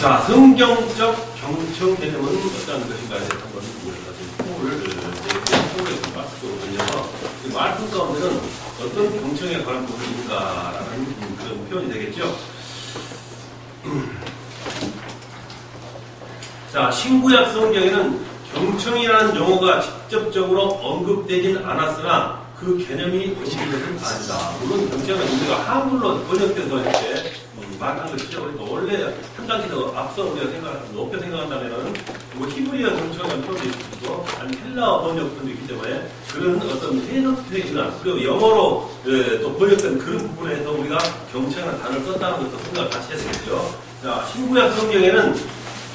자, 성경적 경청 개념은 어떤 것인가에 대해서 한번 토를 말씀해서 이 말씀 가운데는 어떤 경청에 관한 부분인가라는 그런 표현이 되겠죠. 자, 신구약 성경에는 경청이라는 용어가 직접적으로 언급되진 않았으나 그 개념이 없는 것은 아니다. 물론 경청은 우리가 한글로 번역돼서 이렇게 말한 것이죠. 그러니까 원래 한 단계 더 앞서 우리가 높게 생각한다면은 뭐 히브리어 경청이라는 표현도 있고 아니 헬라어 번역도 있기 때문에 그런 어떤 해석이나 그리고 영어로 또 번역된 그런 부분에서 우리가 경청이라는 단어를 썼다는 것도 생각을 같이 해야 되겠죠. 자, 신구약 성경에는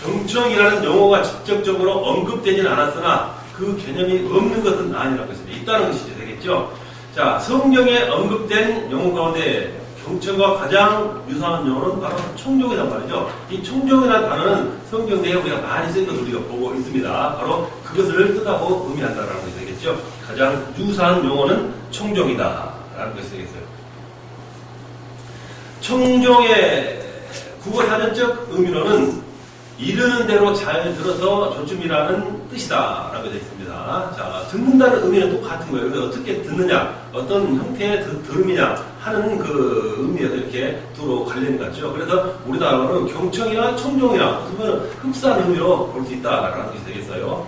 경청이라는 용어가 직접적으로 언급되진 않았으나 그 개념이 없는 것은 아니라는 것입니다. 있다는 것이 되겠죠. 자, 성경에 언급된 용어 가운데 경청과 가장 유사한 용어는 바로 청종이란 말이죠. 이 청종이라는 단어는 성경 내에 우리가 많이 쓴 것을 우리가 보고 있습니다. 바로 그것을 뜻하고 의미한다는 것이 되겠죠. 가장 유사한 용어는 청종이다라는 것이 되겠어요. 청종의 국어사전적 의미로는 이르는 대로 잘 들어서 조춤이라는 뜻이다 라고 되어 있습니다. 자, 듣는다는 의미는 똑같은 거예요. 그래서 어떻게 듣느냐, 어떤 형태의 들음이냐 하는 그 의미에서 이렇게 두로 관련이 같죠. 그래서 우리나라는 경청이나 청종이나 그러면 흡사한 의미로 볼 수 있다라는 것이 되겠어요.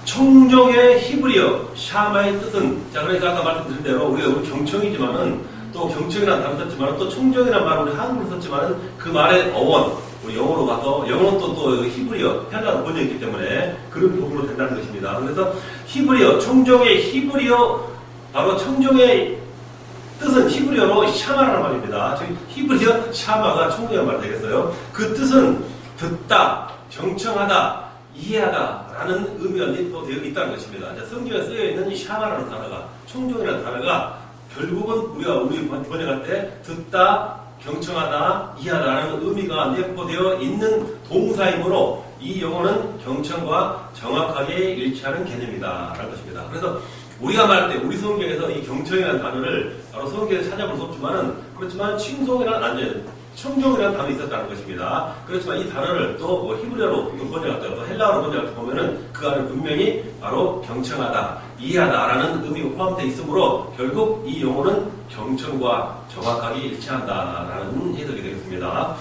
청종의 히브리어 샤마의 뜻은, 자, 그러니까 아까 말씀드린 대로 우리 경청이지만은 또 경청이라는 단어 썼지만은 또 청종이라는 말을 우리 한글로 썼지만은 그 말의 어원, 우리 영어로 가서 영어는 또 히브리어, 헬라로 번역했기 때문에 그런 부분으로 된다는 것입니다. 그래서 히브리어, 청종의 히브리어, 바로 청종의 뜻은 히브리어로 샤마라는 말입니다. 즉 히브리어 샤마가 청종의 말 되겠어요. 그 뜻은 듣다, 경청하다, 이해하다라는 의미가 또 되어 있다는 것입니다. 성경에 쓰여 있는 샤마라는 단어가, 청종이라는 단어가 결국은 우리 번역할 때 듣다, 경청하다, 이해하다라는 의미가 내포되어 있는 동사이므로 이 용어는 경청과 정확하게 일치하는 개념이다라는 것입니다. 그래서 우리가 말할 때 우리 성경에서 이 경청이라는 단어를 바로 성경에서 찾아볼 수 없지만은 그렇지만 청종이라는 단어가 있었다는 것입니다. 그렇지만 이 단어를 또 히브리어로 번역할 때 또 헬라어로 번역할 때 보면은 그 안에 분명히 바로 경청하다, 이해하다라는 의미가 포함되어 있으므로 결국 이 용어는 경청과 정확하게 일치한다라는 해석이 되겠습니다.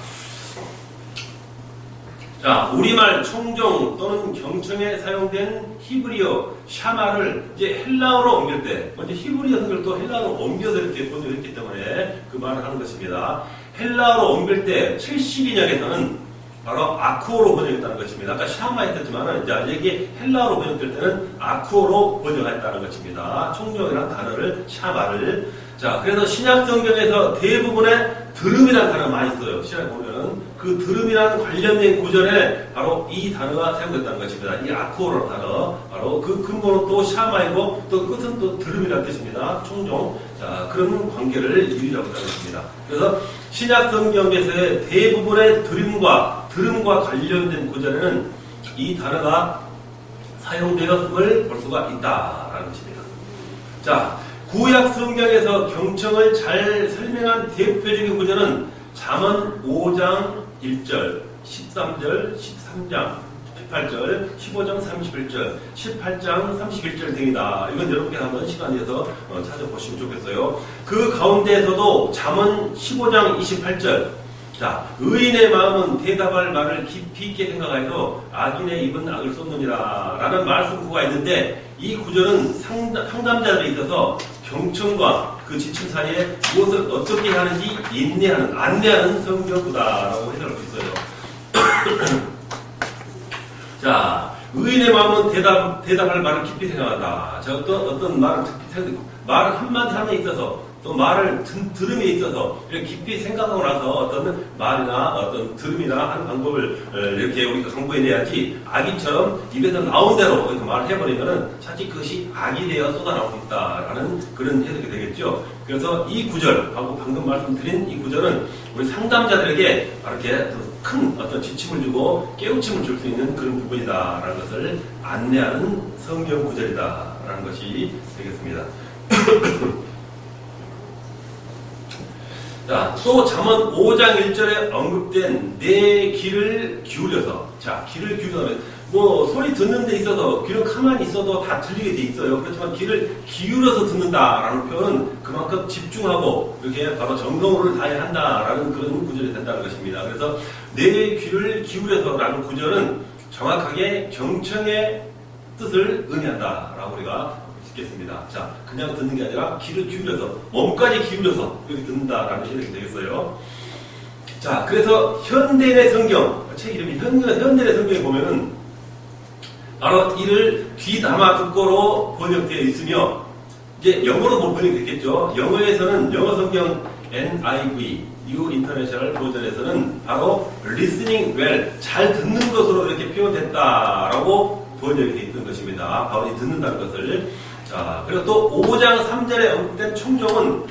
자, 우리말 청종 또는 경청에 사용된 히브리어 샤마를 이제 헬라어로 옮길 때, 먼저 히브리어 성경을 또 헬라어로 옮겨서 이렇게 번역했기 때문에 그 말을 하는 것입니다. 헬라어로 옮길 때 70인역에서는 바로 아쿠어로 번역했다는 것입니다. 아까 샤마 했었지만 이제 여기 헬라어로 번역될 때는 아쿠어로 번역했다는 것입니다. 청종이라는 단어를 샤마를. 자, 그래서 신약 성경에서 대부분의 들음이라는 단어가 많이 써요. 신약에 보면은 그 들음이라는 관련된 구절에 바로 이 단어가 사용됐다는 것입니다. 이 아쿠어라는 단어, 바로 그 근본은 또 샤마이고 또 끝은 또 들음이라는 뜻입니다. 청종. 자, 그런 관계를 유의하고 있다는 것입니다. 그래서 신약 성경에서의 대부분의 들음과 관련된 구절에는 이 단어가 사용되었음을 볼 수가 있다라는 것입니다. 자, 구약 성경에서 경청을 잘 설명한 대표적인 구절은 잠언 5장 1절, 13절, 13장, 18절, 15장 31절, 18장 31절 등이다. 이건 여러분께 한번 시간 내서 찾아보시면 좋겠어요. 그 가운데에서도 잠언 15장 28절, 자, 의인의 마음은 대답할 말을 깊이 있게 생각하여도 악인의 입은 악을 쏟느니라 라는 말씀구가 있는데 이 구절은 상담자들에 있어서 경청과 그 지침 사이에 무엇을 어떻게 하는지 안내하는 성경구다라고 해석할 수 있어요. 자, 의인의 마음은 대답할 말을 깊이 생각한다. 자, 어떤 말을 한마디 함에 있어서 또 말을 들음에 있어서 이렇게 깊이 생각하고 나서 어떤 말이나 어떤 들음이나 하는 방법을 이렇게 우리가 강구해내야지 악인처럼 입에서 나온 대로 말을 해버리면은 사실 그것이 악이 되어 쏟아나오고 있다라는 그런 해석이 되겠죠. 그래서 이 구절, 방금 말씀드린 이 구절은 우리 상담자들에게 이렇게 큰 어떤 지침을 주고 깨우침을 줄 수 있는 그런 부분이다라는 것을 안내하는 성경 구절이다라는 것이 되겠습니다. 자, 또 잠언 5장 1절에 언급된 내 귀를 기울여서, 자, 귀를 기울여서, 뭐 소리 듣는 데 있어서 귀는 가만히 있어도 다 들리게 돼 있어요. 그렇지만 귀를 기울여서 듣는다라는 표현은 그만큼 집중하고 이렇게 바로 정성을 다해야 한다라는 그런 구절이 된다는 것입니다. 그래서 내 귀를 기울여서라는 구절은 정확하게 경청의 뜻을 의미한다라고 우리가 겠습니다. 자, 그냥 듣는 게 아니라 귀를 기울여서, 몸까지 기울여서 이렇게 듣는다라는 이렇게 되겠어요. 자, 그래서 현대인의 성경, 책 이름이 현대인의 성경에 보면은 바로 이를 귀 담아 듣고로 번역되어 있으며, 이제 영어로 뭐 번역됐겠죠. 영어에서는 영어 성경 NIV, New International 버전에서는 바로 listening well, 잘 듣는 것으로 이렇게 표현됐다라고 번역이 되어 있던 것입니다. 바로 이 듣는다는 것을. 자, 그리고 또 5장 3절에 언급된 청종은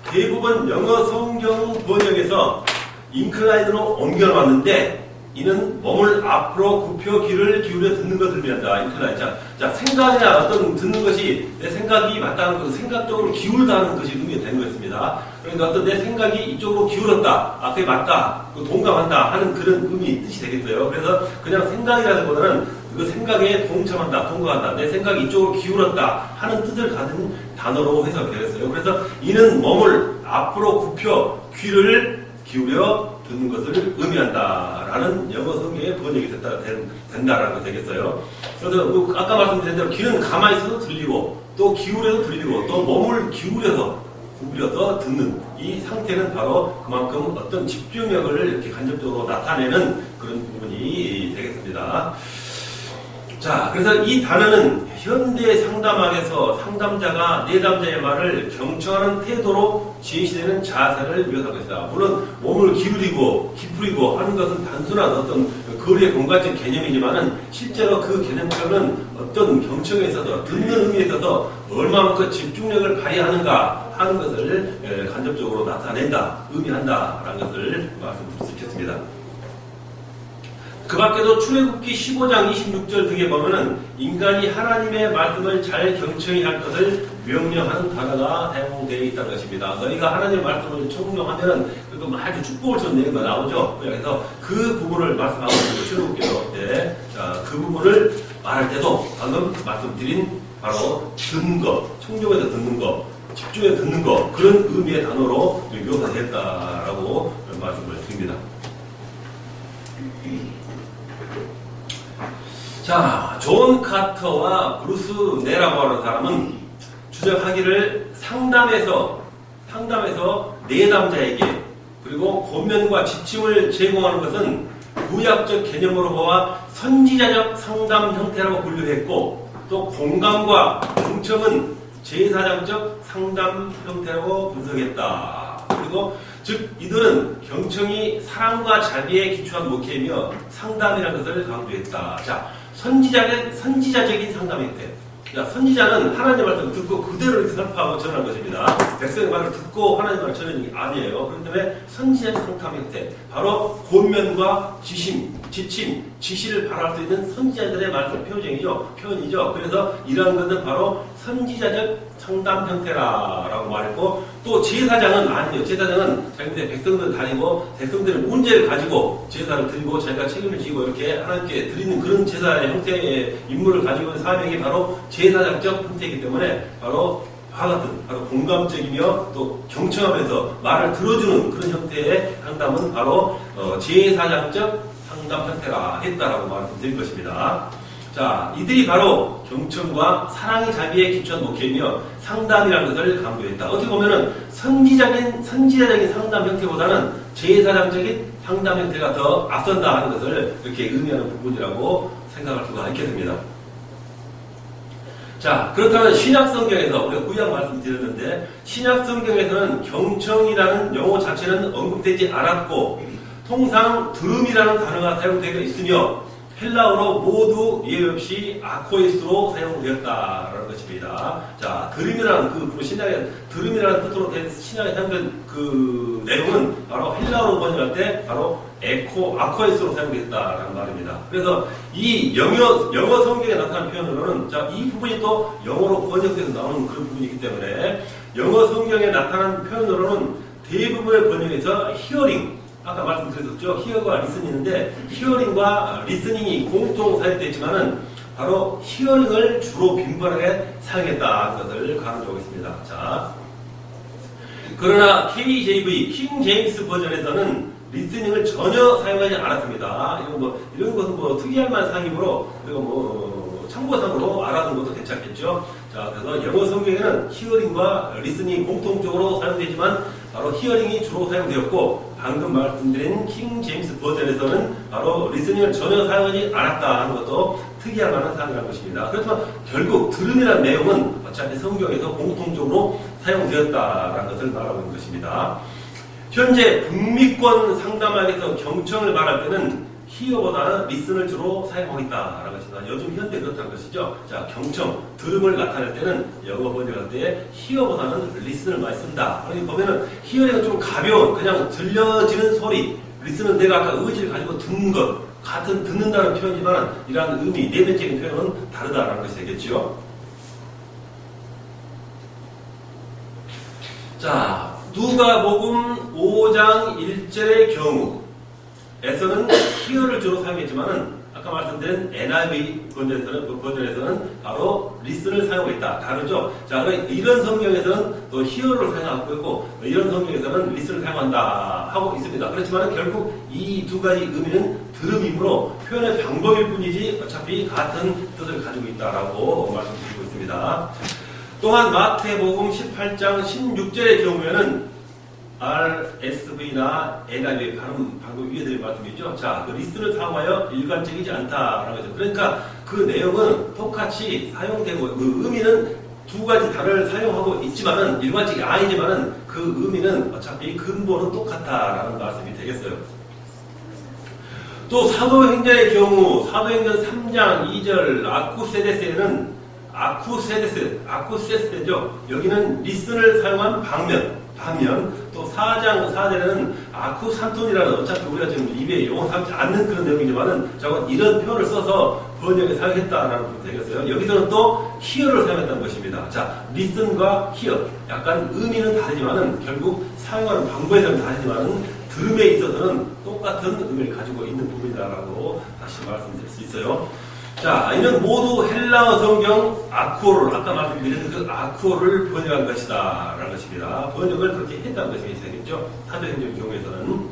대부분 영어 성경 번역에서 인클라인으로 옮겨놨는데, 이는 몸을 앞으로 굽혀 귀를 기울여 듣는 것을 의미한다. 인클라인. 자, 생각이나 어떤 듣는 것이 내 생각이 맞다는 것, 생각적으로 기울다는 것이 의미가 되는 것입니다. 그러니까 어떤 내 생각이 이쪽으로 기울었다. 아, 그게 맞다. 동감한다. 하는 그런 뜻이 되겠어요. 그래서 그냥 생각이라기보다는 그 생각에 동참한다, 동감한다, 내 생각이 이쪽으로 기울었다 하는 뜻을 가진 단어로 해석되었어요. 그래서 이는 몸을 앞으로 굽혀 귀를 기울여 듣는 것을 의미한다라는 영어 성경의 번역이 된다라는 거 되겠어요. 그래서 아까 말씀드린 대로 귀는 가만히 있어도 들리고 또 기울여도 들리고 또 몸을 기울여서 듣는 이 상태는 바로 그만큼 어떤 집중력을 이렇게 간접적으로 나타내는 그런 부분이 되겠습니다. 자, 그래서 이 단어는 현대 상담학에서 상담자가 내담자의 말을 경청하는 태도로 제시되는 자세를 묘사한 것이다. 물론 몸을 기울이고 기울이고 하는 것은 단순한 어떤 거리의 공간적 개념이지만은 실제로 그 개념표는 어떤 경청에 있어서 듣는 의미에 있어서 얼마만큼 집중력을 발휘하는가 하는 것을 간접적으로 나타낸다, 의미한다라는 것을 말씀드릴 수 있겠습니다. 그 밖에도 출애굽기 15장 26절 등에 보면은 인간이 하나님의 말씀을 잘 경청히 할 것을 명령하는 단어가 사용되어 있다는 것입니다. 너희가 하나님의 말씀을 청명하면은 그거 아주 축복을 주는 내용이 나오죠. 그래서 그 부분을 말씀하고 있는 출애굽기로 때, 자, 그 부분을 말할 때도 방금 말씀드린 바로 듣는 것, 청종해서 듣는 것, 집중해서 듣는 것, 그런 의미의 단어로 묘사되었다라고 말씀을 드립니다. 자, 존 카터와 브루스 네라고 하는 사람은 주장하기를 상담에서 내담자에게 그리고 권면과 지침을 제공하는 것은 구약적 개념으로 보아 선지자적 상담 형태라고 분류했고, 또 공감과 경청은 제사장적 상담 형태라고 분석했다. 그리고 즉 이들은 경청이 사랑과 자비에 기초한 목회이며 상담이라는 것을 강조했다. 자, 선지자적인 상담 형태. 자, 선지자는 하나님의 말씀을 듣고 그대로 이렇게 설파하고 전하는 것입니다. 백성의 말을 듣고 하나님의 말을 전하는 게 아니에요. 그렇기 때문에 선지자의 상담 형태. 바로 권면과 지침, 지시를 바랄 수 있는 선지자들의 말씀 표현이죠. 그래서 이러한 것은 바로 선지자적 상담 형태라고 말했고, 또 제사장은 아니에요. 제사장은 자기들 백성들 다니고 백성들의 문제를 가지고 제사를 드리고 자기가 책임을 지고 이렇게 하나님께 드리는 그런 제사의 형태의 임무를 가지고 있는 사람에게 바로 제사장적 형태이기 때문에 바로 바로 공감적이며 또 경청하면서 말을 들어주는 그런 형태의 상담은 바로 제사장적 상담 형태라 했다라고 말씀드릴 것입니다. 자, 이들이 바로 경청과 사랑의 자비에 기초한 목회이며 상담이라는 것을 강조했다. 어떻게 보면은 선지자적인 상담 형태보다는 제사장적인 상담 형태가 더 앞선다 하는 것을 이렇게 의미하는 부분이라고 생각할 수가 있겠습니다. 자, 그렇다면 신약성경에서, 우리가 구약 말씀드렸는데, 신약성경에서는 경청이라는 용어 자체는 언급되지 않았고, 통상 들음이라는 단어가 사용되어 있으며, 헬라어로 모두 예외 없이 아코이스로 사용되었다라는 것입니다. 자, 들음이라는 들음이라는 뜻으로 된 신약에 사용된 그 내용은 바로 헬라어로 번역할 때 바로 아코이스로 사용되었다라는 말입니다. 그래서 이 영어 성경에 나타난 표현으로는, 자, 이 부분이 또 영어로 번역돼서 나오는 그런 부분이기 때문에 영어 성경에 나타난 표현으로는 대부분의 번역에서 히어링, 아까 말씀드렸죠. 히어가 리스닝인데 히어링과 리스닝이 공통 사용됐지만은 바로 히어링을 주로 빈번하게 사용했다는 것을 강조하고 있습니다. 자, 그러나 KJV, 킹 제임스 버전에서는 리스닝을 전혀 사용하지 않았습니다. 이런 것은 특이할 만한 사항이므로, 그리고 참고상으로 알아두는 것도 괜찮겠죠. 자, 그래서 영어 성경에는 히어링과 리스닝이 공통적으로 사용되지만 바로 히어링이 주로 사용되었고, 방금 말씀드린 킹 제임스 버전에서는 바로 리스닝을 전혀 사용하지 않았다 하는 것도 특이할 만한 사항이라는 것입니다. 그렇지만 결국 들음이라는 내용은 어차피 성경에서 공통적으로 사용되었다라는 것을 말하고 있는 것입니다. 현재 북미권 상담학에서 경청을 말할 때는 히어보다는 리슨을 주로 사용하고 있다라는 것입니다. 요즘 현대 그렇다는 것이죠. 자, 경청, 들음을 나타낼 때는 영어 번역할 때 히어보다는 리슨을 많이 쓴다. 여기 보면은 히어링은 좀 가벼운, 그냥 들려지는 소리, 리슨은 내가 아까 의지를 가지고 듣는 것, 같은 듣는다는 표현이지만 이러한 의미, 내면적인 표현은 다르다라는 것이 되겠죠. 자, 누가복음 5장 1절의 경우에서는 히어를 주로 사용했지만은 아까 말씀드린 NIV 버전에서는 바로 리슨을 사용하고 있다. 다르죠? 자, 이런 성경에서는 또 히어를 사용하고 있고 이런 성경에서는 리슨을 사용한다 하고 있습니다. 그렇지만 결국 이 두 가지 의미는 들음이므로 표현의 방법일 뿐이지 어차피 같은 뜻을 가지고 있다라고 말씀드리고 있습니다. 또한 마태복음 18장 16절의 경우에는 RSV나 NIV 방금 위에 드린 말씀이죠. 자, 그 리스트를 사용하여 일관적이지 않다라는 거죠. 그러니까 그 내용은 똑같이 사용되고 그 의미는 두 가지 단어를 사용하고 있지만은 일관적이 아니지만은 그 의미는 어차피 근본은 똑같다라는 말씀이 되겠어요. 또 사도행전의 경우 사도행전 3장 2절 아쿠세데스에는 아쿠세스죠. 여기는 리슨을 사용한 반면 또 4장 4절에는 아쿠산톤이라는 어차피 우리가 지금 입에 용어 삼지 않는 그런 내용이지만은 저건 이런 표현을 써서 번역에 사용했다라는 부분이 되겠어요. 여기서는 또 히어를 사용했다는 것입니다. 자, 리슨과 히어 약간 의미는 다르지만은 결국 사용하는 방법에서는 다르지만은 들음에 있어서는 똑같은 의미를 가지고 있는 부분이다라고 다시 말씀드릴 수 있어요. 자, 이는 모두 헬라어 성경 아쿠어를, 아까 말씀드린 그 아쿠어를 번역한 것이다 라는 것입니다. 번역을 그렇게 했다는 것이 되겠죠. 사도행전 경우에서는.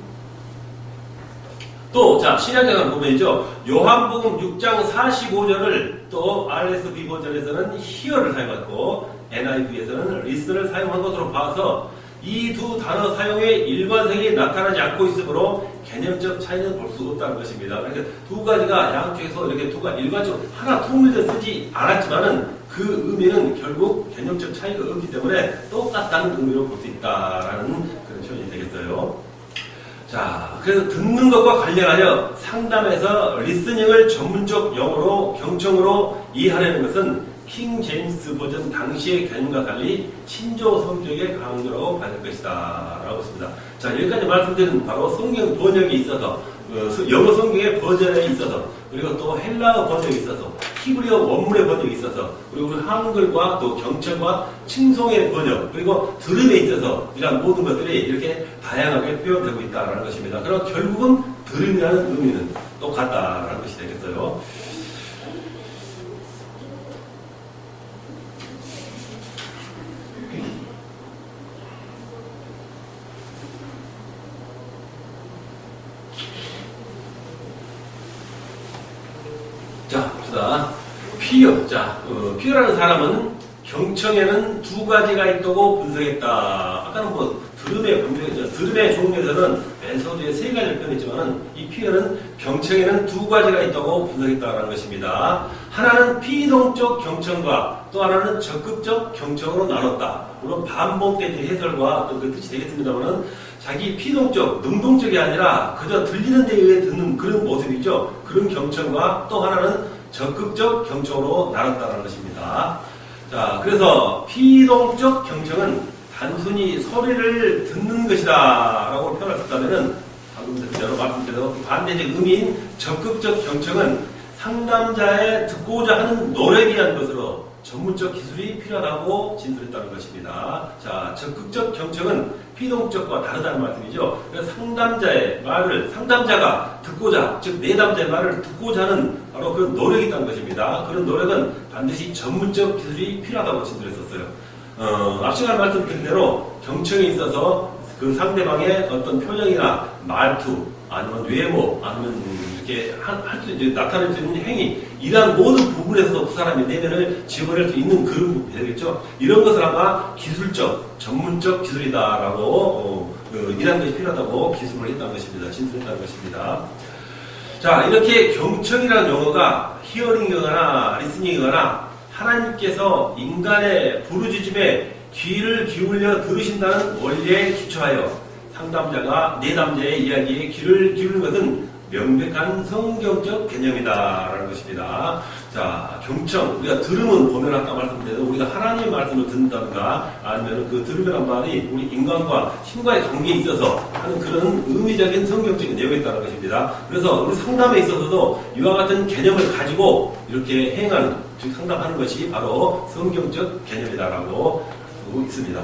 또, 자, 신약성경 보면이죠. 요한복음 6장 45절을 또 RSV 버전에서는 히어를 사용했고 NIV에서는 리슨을 사용한 것으로 봐서 이 두 단어 사용의 일관성이 나타나지 않고 있으므로 개념적 차이는 볼 수 없다는 것입니다. 그러니까 두 가지가 양쪽에서 이렇게 두 가지 일관적으로 하나 통일돼서 쓰지 않았지만은 그 의미는 결국 개념적 차이가 없기 때문에 똑같다는 의미로 볼 수 있다라는 그런 표현이 되겠어요. 자, 그래서 듣는 것과 관련하여 상담에서 리스닝을 전문적 영어로 경청으로 이해하려는 것은 킹 제임스 버전 당시의 개념과 달리 신조 성격의 강조라고 받을 것이다 라고 했습니다. 자, 여기까지 말씀드린 바로 성경 번역이 있어서 영어 성경의 버전에 있어서 그리고 또 헬라어 번역이 있어서 히브리어 원문의 번역이 있어서 그리고 우리 한글과 또 경청과 칭송의 번역 그리고 들음에 있어서 이러한 모든 것들이 이렇게 다양하게 표현되고 있다는 것입니다. 그럼 결국은 들음이라는 의미는 똑같다라는 것이 되겠어요. 피어. 자, 피어라는 사람은 경청에는 두 가지가 있다고 분석했다. 아까는 들음의 분석이죠. 들음의 종류에서는 맨 서두에 세 가지를 표현했지만은 이 피어는 경청에는 두 가지가 있다고 분석했다라는 것입니다. 하나는 피동적 경청과 또 하나는 적극적 경청으로 나눴다. 물론 반복된 해설과 또 그 뜻이 되겠습니다만은 자기 피동적, 능동적이 아니라 그저 들리는 데 의해 듣는 그런 모습이죠. 그런 경청과 또 하나는 적극적 경청으로 나눴다는 것입니다. 자, 그래서 피동적 경청은 단순히 소리를 듣는 것이다 라고 표현을 했다면은 방금 여러 말씀드린 반대적 의미인 적극적 경청은 상담자의 듣고자 하는 노력에 의한 것으로 전문적 기술이 필요하다고 진술했다는 것입니다. 자, 적극적 경청은 피동적과 다르다는 말씀이죠. 그래서 상담자의 말을 상담자가 듣고자, 즉 내담자의 말을 듣고자 하는 바로 그 노력이 있다는 것입니다. 그런 노력은 반드시 전문적 기술이 필요하다고 진술했었어요. 앞 시간에 말씀드린 대로 경청에 있어서 그 상대방의 어떤 표정이나 말투, 아니면 외모, 아니면 이렇게 나타낼 수 있는 행위, 이러한 모든 부분에서도 그 사람의 내면을 지어낼 수 있는 그런 부분이 되겠죠. 이런 것을 아마 기술적, 전문적 기술이다라고, 이런 것이 필요하다고 기술을 했다는 것입니다. 진술했다는 것입니다. 자, 이렇게 경청이라는 용어가 히어링이거나 리스닝이거나 하나님께서 인간의 부르짖음에 귀를 기울여 들으신다는 원리에 기초하여 상담자가 내담자의 이야기에 귀를 기울이는 것은 명백한 성경적 개념이다라는 것입니다. 자, 경청, 우리가 들으면 보면 아까 말씀드린 우리가 하나님의 말씀을 듣는다든가 아니면 그 들으면 말이 우리 인간과 신과의 관계에 있어서 하는 그런 의미적인 성경적인 내용이 있다는 것입니다. 그래서 우리 상담에 있어서도 이와 같은 개념을 가지고 이렇게 행하는, 즉 상담하는 것이 바로 성경적 개념이다라고 하고 있습니다.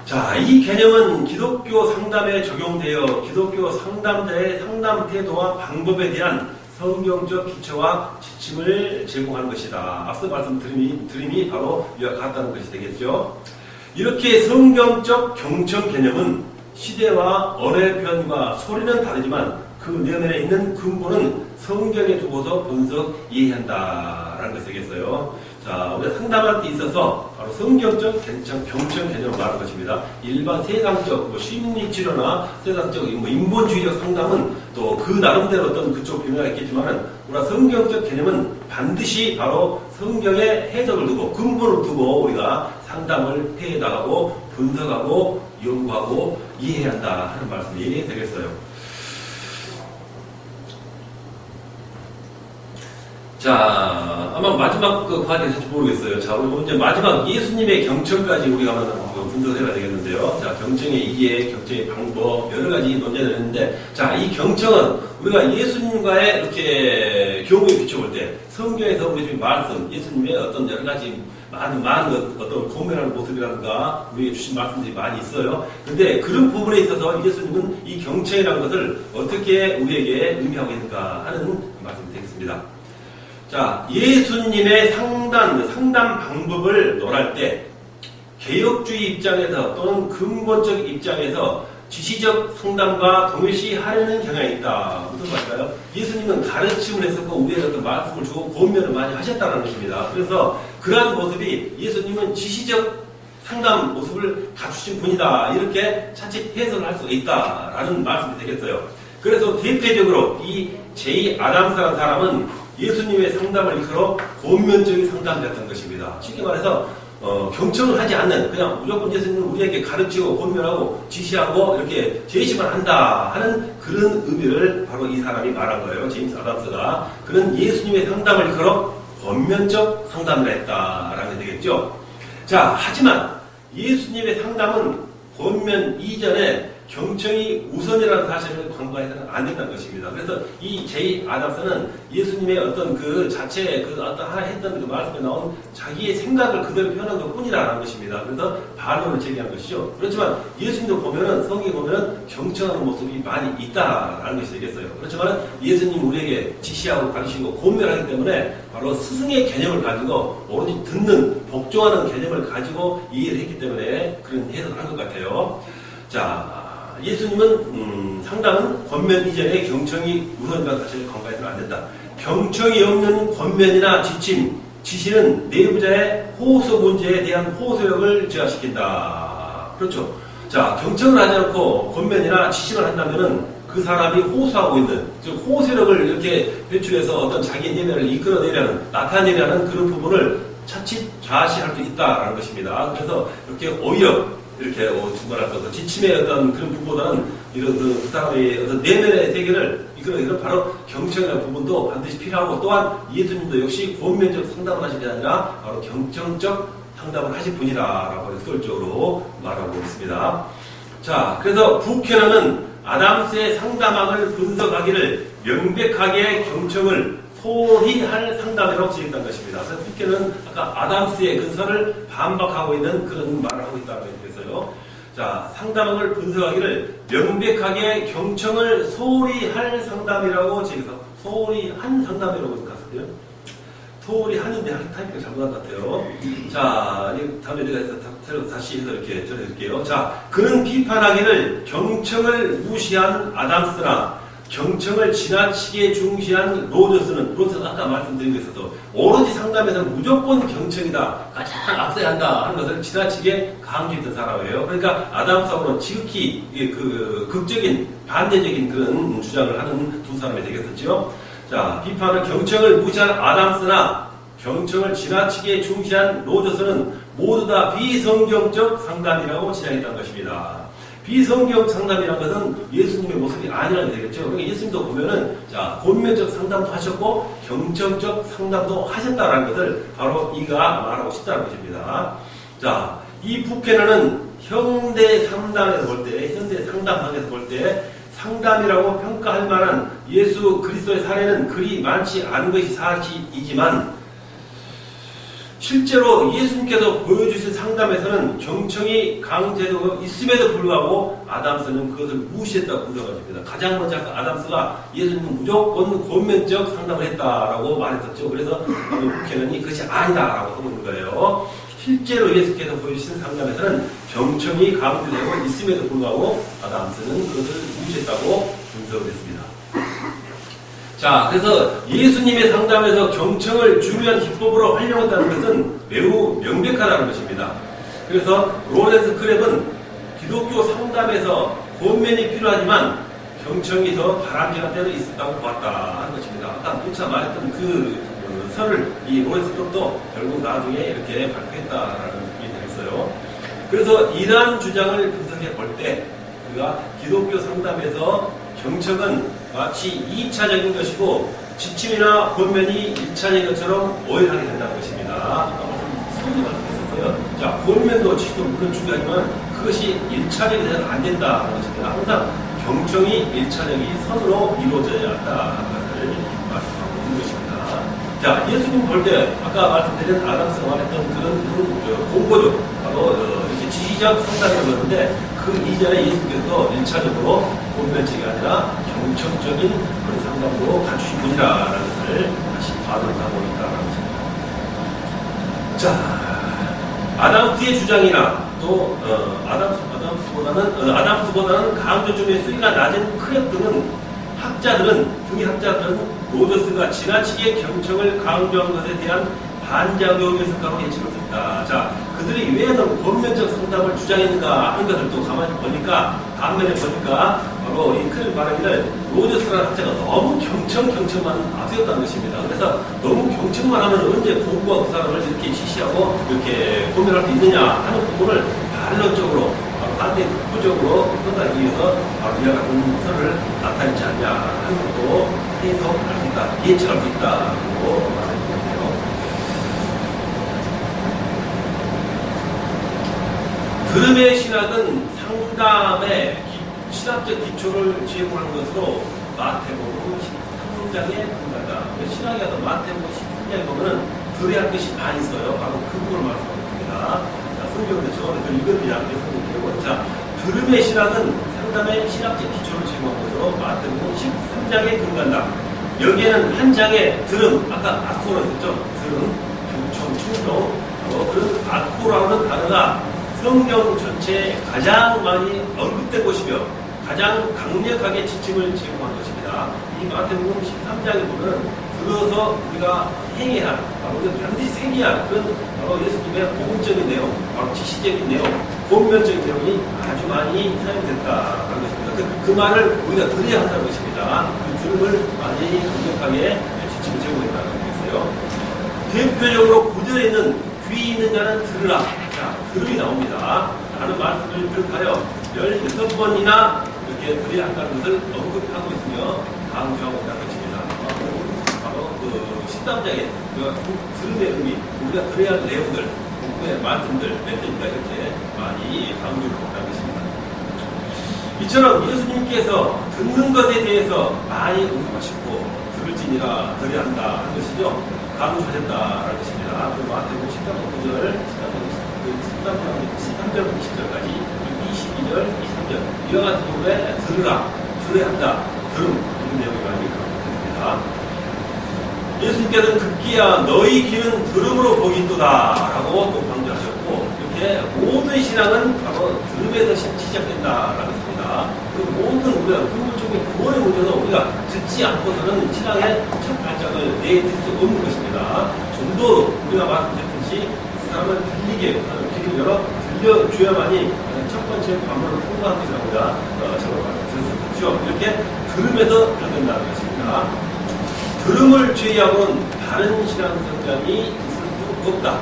자, 이 개념은 기독교 상담에 적용되어 기독교 상담자의 상담 태도와 방법에 대한 성경적 기초와 지침을 제공하는 것이다. 앞서 말씀드림이 바로 이와 같다는 것이 되겠죠. 이렇게 성경적 경청 개념은 시대와 언어의 표현과 소리는 다르지만 그 내면에 있는 근본은 성경에 두고서 분석, 이해한다라는 것이 되겠어요. 자, 우리가 상담할 때 있어서 바로 성경적 경청 개념을 말하는 것입니다. 일반 세상적 심리 치료나 세상적 인본주의적 상담은 또 그 나름대로 어떤 그쪽 변화가 있겠지만은 우리가 성경적 개념은 반드시 바로 성경의 해석을 두고 근본을 두고 우리가 상담을 해 나가고 분석하고 연구하고 이해해야 한다 하는 말씀이 되겠어요. 자, 아마 마지막 그 과정이 될지 모르겠어요. 자, 우리 이제 마지막 예수님의 경청까지 우리가 한번 분석을 해봐야 되겠는데요. 자, 경청의 이해, 경청의 방법, 여러 가지 논쟁을 했는데, 자, 이 경청은 우리가 예수님과의 이렇게 경우에 비춰볼 때, 성경에서 우리 지금 말씀, 예수님의 어떤 여러 가지 많은 어떤 공면하는 모습이라든가, 우리에게 주신 말씀들이 많이 있어요. 근데 그런 부분에 있어서 예수님은 이 경청이라는 것을 어떻게 우리에게 의미하고 있는가 하는 말씀이 되겠습니다. 자, 예수님의 상담 방법을 논할 때 개혁주의 입장에서 또는 근본적 입장에서 지시적 상담과 동일시하려는 경향이 있다. 무슨 말일까요? 예수님은 가르침을 했었고 우리에게 어떤 말씀을 주고 권면을 많이 하셨다는 것입니다. 그래서 그러한 모습이 예수님은 지시적 상담 모습을 갖추신 분이다. 이렇게 차치 해석을 할 수가 있다라는 말씀이 되겠어요. 그래서 대표적으로 이 제이 아담스라는 사람은 예수님의 상담을 이끌어 권면적인 상담자였던 것입니다. 쉽게 말해서 경청을 하지 않는 그냥 무조건 예수님은 우리에게 가르치고 권면하고 지시하고 이렇게 제시만 한다 하는 그런 의미를 바로 이 사람이 말한 거예요. 제임스 아담스가. 그는 예수님의 상담을 이끌어 권면적 상담을 했다라는 게 되겠죠. 자, 하지만 예수님의 상담은 권면 이전에 경청이 우선이라는 사실을 간과해서는 안 된다는 것입니다. 그래서 이 제이 아담스는 예수님의 어떤 그 자체의 그 어떤 하나 했던 그 말씀에 나온 자기의 생각을 그대로 표현한 것 뿐이라는 것입니다. 그래서 반론을 제기한 것이죠. 그렇지만 예수님도 보면은 성경에 보면은 경청하는 모습이 많이 있다라는 것이 되겠어요. 그렇지만 예수님 우리에게 지시하고 가르치고 권면하기 때문에 바로 스승의 개념을 가지고 오로지 듣는 복종하는 개념을 가지고 이해를 했기 때문에 그런 해석을 한 것 같아요. 자. 예수님은 상담은 권면 이전에 경청이 우선이라는 사실을 간과해서는 안 된다. 경청이 없는 권면이나 지시는 내부자의 호소 문제에 대한 호소력을 저하시킨다. 그렇죠. 자, 경청을 하지 않고 권면이나 지시만 한다면은 그 사람이 호소하고 있는, 즉 호소력을 이렇게 배출해서 어떤 자기 내면을 이끌어내려는, 나타내려는 그런 부분을 차칫 좌시할 수 있다라는 것입니다. 그래서 이렇게 오히려 이렇게 뭐랄까 지침의 어떤 그런 부분보다는 이런 그 사람의 어떤 내면의 세계를 이끌어내는 바로 경청이라는 부분도 반드시 필요하고 또한 예수님도 역시 권면적 상담을 하신 게 아니라 바로 경청적 상담을 하신 분이라고 역설적으로 말하고 있습니다. 자, 그래서 부캐넌은 아담스의 상담학을 분석하기를 명백하게 경청을 소홀히 할 상담이라고 지었다는 것입니다. 그래서 특히는 아까 아담스의 그 설을 반박하고 있는 그런 말을 하고 있다는 거예요. 자, 상담학을 분석하기를 명백하게 경청을 소홀히 할 상담이라고 지어서 소홀히 한 상담이라고 갔었대요. 소홀히 하는데 타이핑을 잘못한 것 같아요. 자, 다음에 내가 다시 해서 이렇게 전해드릴게요. 자, 그는 비판하기를 경청을 무시한 아담스나 경청을 지나치게 중시한 로저스는 아까 말씀드린 것에서도 오로지 상담에서는 무조건 경청이다, 가장 앞서야 한다 하는 것을 지나치게 강조했던 사람이에요. 그러니까 아담스하고는 지극히 그 극적인 반대적인 그런 주장을 하는 두 사람이 되겠었죠. 자, 비판을 경청을 무시한 아담스나 경청을 지나치게 중시한 로저스는 모두 다 비성경적 상담이라고 지적했다는 것입니다. 비성경 상담이라는 것은 예수님의 모습이 아니라는 되겠죠. 그러니까 예수님도 보면은, 자, 본면적 상담도 하셨고, 경청적 상담도 하셨다는 것을 바로 이가 말하고 싶다는 것입니다. 자, 이 부캐너는 현대 상담에서 볼 때, 현대 상담학에서 볼 때, 상담이라고 평가할 만한 예수 그리스도의 사례는 그리 많지 않은 것이 사실이지만, 실제로 예수님께서 보여주신 상담에서는 경청이 강제되고 있음에도 불구하고 아담스는 그것을 무시했다고 분석합니다. 가장 먼저 아담스가 예수님은 무조건 권면적 상담을 했다라고 말했었죠. 그래서 부캐넌이 그것이 아니다라고 하고 있는 거예요. 실제로 예수께서 보여주신 상담에서는 경청이 강조되고 있음에도 불구하고 아담스는 그것을 무시했다고 분석을 했습니다. 자, 그래서 예수님의 상담에서 경청을 중요한 기법으로 활용한다는 것은 매우 명백하다는 것입니다. 그래서 로렌스 크랩은 기독교 상담에서 권면이 필요하지만 경청이 더 바람직한 때도 있었다고 보았다 하는 것입니다. 아까 누차 말했던 그 설을 이 로렌스 크랩도 결국 나중에 이렇게 발표했다라는 얘기 되겠어요. 그래서 이러한 주장을 분석해 볼 때 우리가 기독교 상담에서 경청은 마치 2차적인 것이고 지침이나 권면이 1차적인 것처럼 오해하게 된다는 것입니다. 소위 말씀했었어요. 자, 권면도 지침도 물론 중요하지만 그것이 1차적이 되면 안 된다는 것입니다. 항상 경청이 1차적이 선으로 이루어져야 한다는 것을 말씀하고 있는 것입니다. 자, 예수님 볼 때 아까 말씀드린 아담스가 말했던 그런 공보적 바로 이렇게 지시적 상담이라고 하는데 그 이전에 예수님께서 1차적으로 권면적이 아니라 경청적인 그런 상담으로 갖추신 분이라는 것을 다시 발언을 하고 있다는 것입니다. 자, 아담스의 주장이나 또 아담스보다는 강조점의 수위가 낮은 크랩 등의 학자들은 로저스가 지나치게 경청을 강조한 것에 대한 반작용이 있을까로 예측할 수 있다. 자, 그들이 왜 너무 권면적 상담을 주장했는가 하는 것을 또 가만히 보니까, 반면에 보니까, 바로 이 큰 바라기를 로저스라는 학자가 너무 경청만 앞세웠다는 것입니다. 그래서 너무 경청만 하면 언제 공부하고 그 사람을 이렇게 지시하고 이렇게 고민할 수 있느냐 하는 부분을 반론적으로, 반대 극부적으로 표현하기 위해서 바로 이와 같은 설을 나타내지 않냐 하는 것도 해석할 수 있다, 예측할 수 있다고 말합니다. 들음의 신학은 상담의 신학적 기초를 제공하는 것으로 마태복음 13장에 분간다. 신학에 가서 마태복음 13장에 보면은 들어야 할 것이 많이 있어요. 바로 그 부분을 말씀하고 있습니다. 자, 성경을 저는 그 읽어드리자. 자, 들음의 신학은 상담의 신학적 기초를 제공하는 것으로 마태복음 13장에 분간다. 여기에는 한 장에 들음, 아까 아코라고 했죠. 들음, 경청, 충동. 그런 아코라는 단어가 성경 전체에 가장 많이 언급된 것이며 가장 강력하게 지침을 제공한 것입니다. 이 마태복음 13장에 보면 들어서 우리가 행해야 할, 바로 반드시 생겨야 할 그런 바로 예수님의 복음적인 내용, 바로 지시적인 내용, 본면적인 내용이 아주 많이 사용됐다는 것입니다. 그 말을 우리가 들어야 한다는 것입니다. 그 들음을 많이 강력하게 지침을 제공했다는 것이고요. 대표적으로 구절에 있는 귀 있는 자는 들으라. 자, 들음이 나옵니다. 라는 말씀을 비롯하여 16번이나 이렇게 들어야 한다는 것을 언급하고 있으며 강조하고 있다는 것입니다. 바로 그 13장에 들음의 의미, 우리가 들어야 할 내용들, 복음의 말씀들, 메시지가 이렇게 많이 강조를 했다는 것입니다. 이처럼 예수님께서 듣는 것에 대해서 많이 언급하시고 들을지니라 들어야 한다 하는 것이죠. 가누하셨다라는 것입니다. 그리고 마태복음 10장 9절, 13절 20절까지 22절, 23절 이와 같은 부분에 들어야 한다, 들음 이런 내용이 많이 있습니다. 예수님께서는 급기야 너희 귀는 들음으로 보이도다 라고 또 강조하셨고, 이렇게 모든 신앙은 바로 들음에서 시작된다라고 했습니다. 그리고 모든 우리가 근본적인 구원의 문제도 우리가 듣지 않고서는 신앙의 첫 발짝을 내딛을 수 없는 것입니다. 좀 더 우리가 말씀드렸듯이 사람을 들리게 귀를 열어 들려줘야만이 첫 번째 관문을 통과한 것이라고 우리가 저번에 말씀드렸었죠. 이렇게 들음에서 변된다는 것입니다. 들음을 제외하고는 다른 신앙 성장이 있을 수 없다.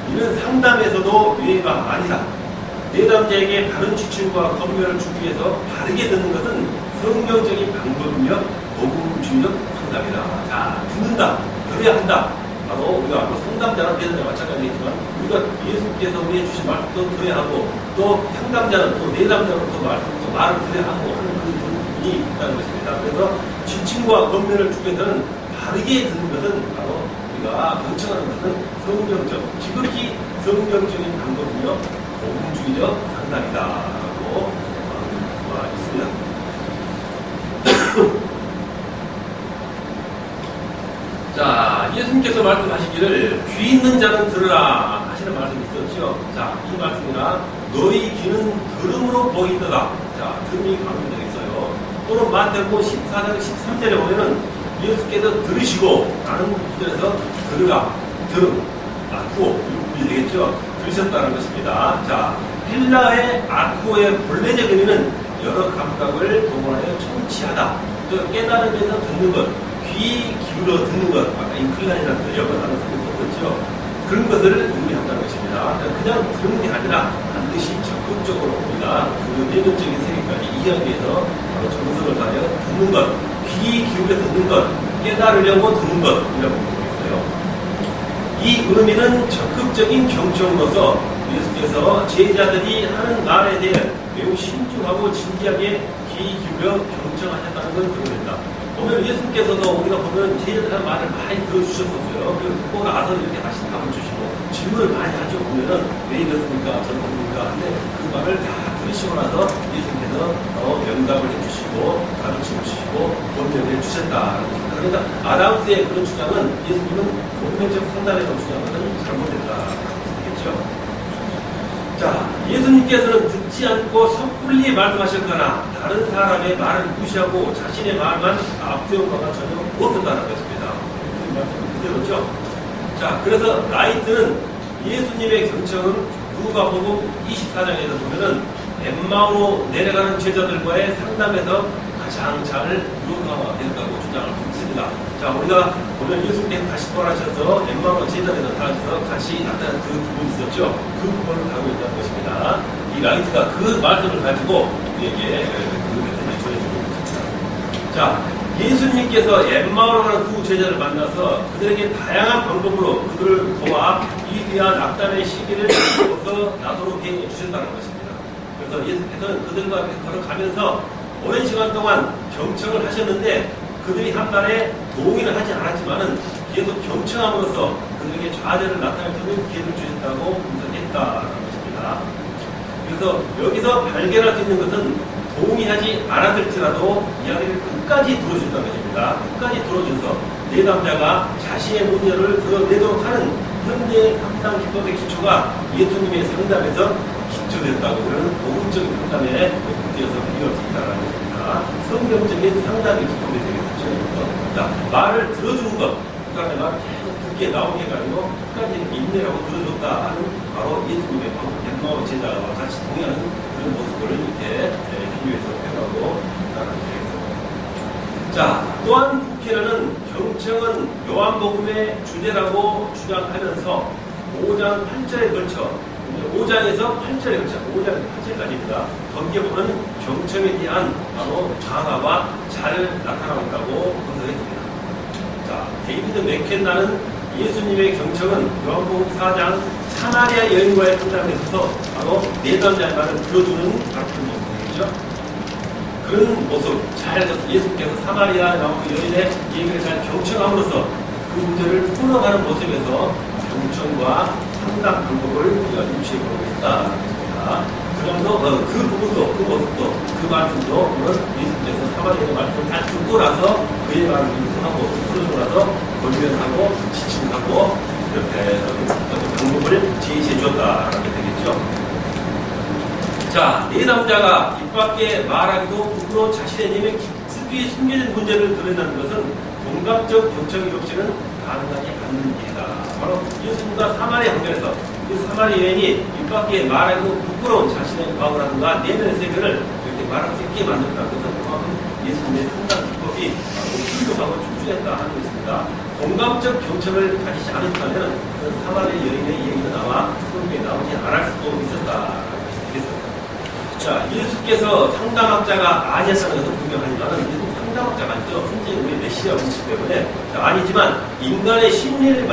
이는 상담에서도 예외가 아니다. 내담자에게 바른 지침과 검열을 주기 위해서 바르게 듣는 것은 성경적인 방법이며 복음주의적 상담이다. 자, 듣는다, 들어야 한다. 바로 우리가 상담자나 내담자와 마찬가지겠지만 우리가 예수께서 우리에게 주신 말씀도 들어야 하고, 또 상담자는 또 내담자로부터 말을 들어야 하고 하는 그 부분이 있다는 것입니다. 그래서 지침과 검열을 주기 위해서는 바르게 듣는 것은 바로 우리가 경청하는 것은 성경적, 지극히 성경적인 방법이며 복음주의적 상담이다라고 있습니다. 자, 예수님께서 말씀하시기를 귀 있는 자는 들으라 하시는 말씀이 있었죠. 자, 이 말씀이나 너희 귀는 들음으로 보이더라. 자, 들음이 강조되겠어요. 또는 마태복음 14장 13절에 보면은 예수께서 들으시고 라는 구절에서 들으라, 들음, 아쿠오 이렇게 되겠죠. 들으셨다는 것입니다. 자, 헬라의 아쿠오의 본래적 의미는 여러 감각을 동원하여 청취하다, 또 깨달음에서 듣는 것, 귀 기울여 듣는 것, 아까 인클라인이라는 여러 단어 썼었죠. 그런 것을 의미한다는 것입니다. 그냥 듣는 게 아니라 반드시 적극적으로 우리가 그 내면적인 세계까지 이해하기 위해서 정성을 다하여 듣는 것, 귀 기울여 듣는 것, 깨달으려고 듣는 것이라고 보겠어요. 이 의미는 적극적인 경청으로서 예수께서 제자들이 하는 말에 대해 매우 신중하고 진지하게 귀 기울여 경청하셨다는 걸 드러낸다. 보면 예수께서도 우리가 보면 제자들 하는 말을 많이 들어주셨었어요. 그리고 듣고 나서 이렇게 다시 답을 주시고 질문을 많이 하죠. 보면은 왜 이랬습니까? 저렇습니까? 근데 그 말을 다 들으시고 나서 예수님께서 명답을 해주시고 가르쳐 주시고 권면을 주셨다. 그러니까 아담스의 그런 주장은 예수님은 본면적 상담에서 주장은 잘못됐다. 그렇겠죠. 자, 예수님께서는 듣지 않고 섣불리 말씀하셨거나 다른 사람의 말을 무시하고 자신의 말만 앞세운 바가 전혀 없었다는 것입니다. 그 말씀은 그대로죠. 자, 그래서 라이트는 예수님의 경청은 누가복음 24장에서 보면은 엠마오로 내려가는 제자들과의 상담에서 가장 잘 요구화됐다고 주장을 했습니다. 자, 우리가 보면 예수님께서 다시 돌아가셔서 엠마오로 제자들에 나타나셔서 같이 나타난 그 부분이 있었죠. 그 부분을 가지고 있다는 것입니다. 이 라이트가 그 말씀을 가지고 우리에게 그 메시지를 전해주고 있습니다. 자, 예수님께서 엠마오로 가는 두 제자를 만나서 그들에게 다양한 방법으로 그들을 도와 이 귀한 악단의 시기를 벗어나도록 해 주셨다는 것입니다. 그래서 예수께서는 그들과 걸어가면서 오랜 시간 동안 경청을 하셨는데 그들이 한 말에 동의는 하지 않았지만은 계속 경청함으로써 그들에게 좌절을 나타낼 수 있는 기회를 주셨다고 분석했다는 것입니다. 그래서 여기서 발견할 수 있는 것은 동의하지 않았을지라도 이야기를 끝까지 들어준다는 것입니다. 끝까지 들어줘서 내담자가 자신의 문제를 드러내도록 하는 현대의 상담 기법의 기초가 예수님의 상담에서 기초됐다고 그러는 복음적인 상담에 복되어서 필요할 수 있다는 것입니다. 성경적인 상담의 기법이 되겠죠. 자, 말을 들어주는 것, 그 다음에 말을 계속 듣게 나오게 해가지고 끝까지 인내하고 들어줬다 하는 바로 예수님의 엠마오 제자와 같이 동의하는 그런 모습을 이렇게 비교해서 표현하고 있다는 자, 또한 국회라는 경청은 요한복음의 주제라고 주장하면서 5장 8절에 걸쳐 5장에서 8절에 걸쳐 5장 8절까지입니다. 거기에 보면 경청에 대한 바로 강화가 잘 나타나고 있다고 분석했습니다. 자, 데이비드 맥켄나는 예수님의 경청은 요한복음 4장 사마리아 여인과의 상담에 있어서 바로 내담자의 말을 들어주는 같은 모습이죠. 그런 모습, 예수께서 사마리아 여인의 얘기를 잘 경청함으로써 그 문제를 풀어가는 모습에서 경청과 상담 방법을 우리가 유추해보고 있다. 그러면서 그 부분도, 그 모습도, 그 말씀도 오늘 예수께서 사마리아의 말씀을 다 듣고 나서 그의 말을 인정하고 풀어주고 나서 권면하고 지침하고 이렇게 방법을 제시해 주었다라게 되겠죠. 자, 네 남자가 입 밖에 말하기도 부끄러운 자신의 내면 깊이 숨겨진 문제를 드러낸다는 것은 공감적 경청의 없이는 가능하지 않는 일이다. 바로 예수님과 사마리아 관계에서 그 사마리아 여인이 입 밖에 말하기도 부끄러운 자신의 마음이라든가 내면의 세계를 이렇게 말할 수 있게 만든다는 것은 그만큼 예수님의 상당 기법이 훌륭하고 출중했다 하는 것입니다. 공감적 경청을 가지지 않았다면 그 사마리아 여인의 얘기가 나와 성경에 나오지 않을 수도 있었다. 자, 예수께서 상담학자가 아니었다는 것은 분명하지만 예수 상담학자가 아니죠. 현재 우리 메시아이기 때문에 아니지만 인간의 심리를